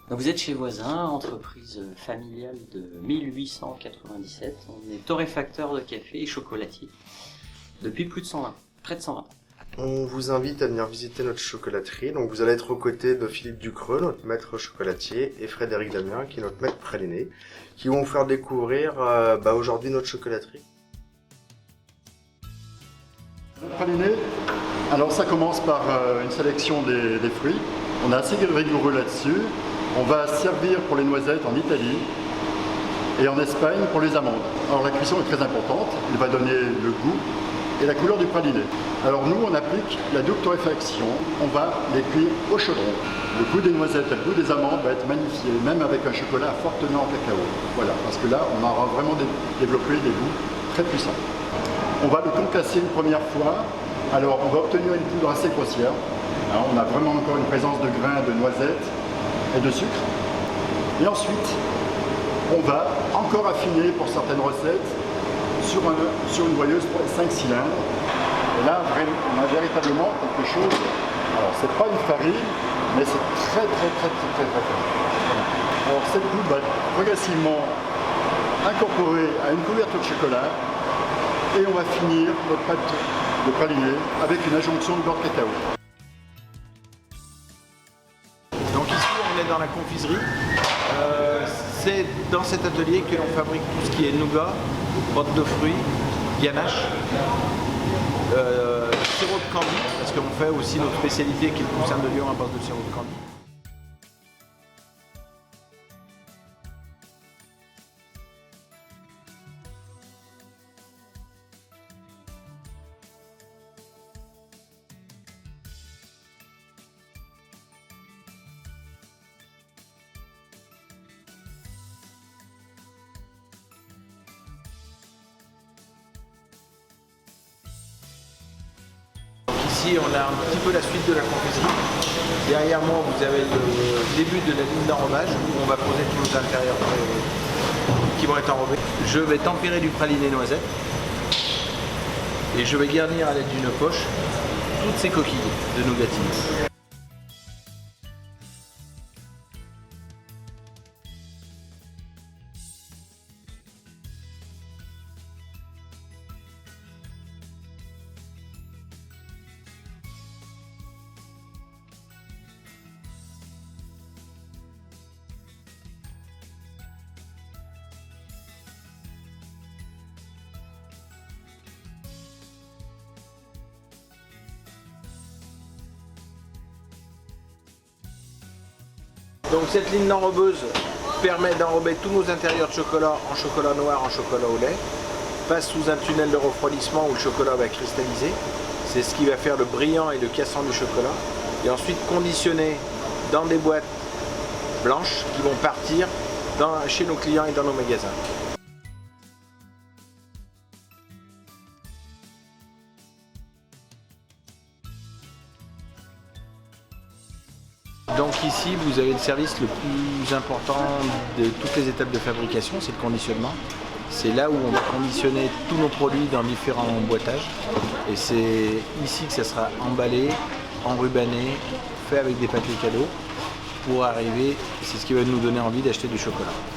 Donc vous êtes chez Voisin, entreprise familiale de 1897. On est torréfacteur de café et chocolatier depuis plus de 120, près de 120 ans. On vous invite à venir visiter notre chocolaterie. Donc vous allez être aux côtés de Philippe Ducreux, notre maître chocolatier, et Frédéric Damien, qui est notre maître praliné, qui vont vous faire découvrir aujourd'hui notre chocolaterie. Le praliné, alors ça commence par une sélection des fruits. On est assez rigoureux là-dessus. On va servir pour les noisettes en Italie et en Espagne pour les amandes. Alors la cuisson est très importante, elle va donner le goût et la couleur du praliné. Alors nous on applique la double torréfaction, on va les cuire au chaudron. Le goût des noisettes et le goût des amandes va être magnifié, même avec un chocolat à forte teneur en cacao. Voilà, parce que là on aura vraiment développé des goûts très puissants. On va le concasser une première fois, alors on va obtenir une poudre assez grossière. Alors, on a vraiment encore une présence de grains de noisettes et de sucre. Et ensuite, on va encore affiner pour certaines recettes sur une broyeuse 5 cylindres. Et là, on a véritablement quelque chose. Alors, c'est pas une farine, mais c'est très fin. Voilà. Alors, cette poudre va être progressivement incorporée à une couverture de chocolat et on va finir notre pâte de praliné avec une adjonction de beurre de cacao. Donc ici on est dans la confiserie, c'est dans cet atelier que l'on fabrique tout ce qui est nougat, pâte de fruits, ganache, sirop de candy, parce qu'on fait aussi notre spécialité qui est le poussin de Lyon à base de sirop de candy. Ici, on a un petit peu la suite de la confiserie. Derrière moi, vous avez le début de la ligne d'enrobage où on va poser tous nos intérieurs qui vont être enrobés. Je vais tempérer du praliné noisette et je vais garnir à l'aide d'une poche toutes ces coquilles de nougatine. Donc cette ligne d'enrobeuse permet d'enrober tous nos intérieurs de chocolat en chocolat noir, en chocolat au lait, passe sous un tunnel de refroidissement où le chocolat va cristalliser. C'est ce qui va faire le brillant et le cassant du chocolat. Et ensuite conditionné dans des boîtes blanches qui vont partir chez nos clients et dans nos magasins. Donc ici, vous avez le service le plus important de toutes les étapes de fabrication, c'est le conditionnement. C'est là où on va conditionner tous nos produits dans différents boîtages. Et c'est ici que ça sera emballé, enrubanné, fait avec des papiers cadeaux pour arriver, c'est ce qui va nous donner envie d'acheter du chocolat.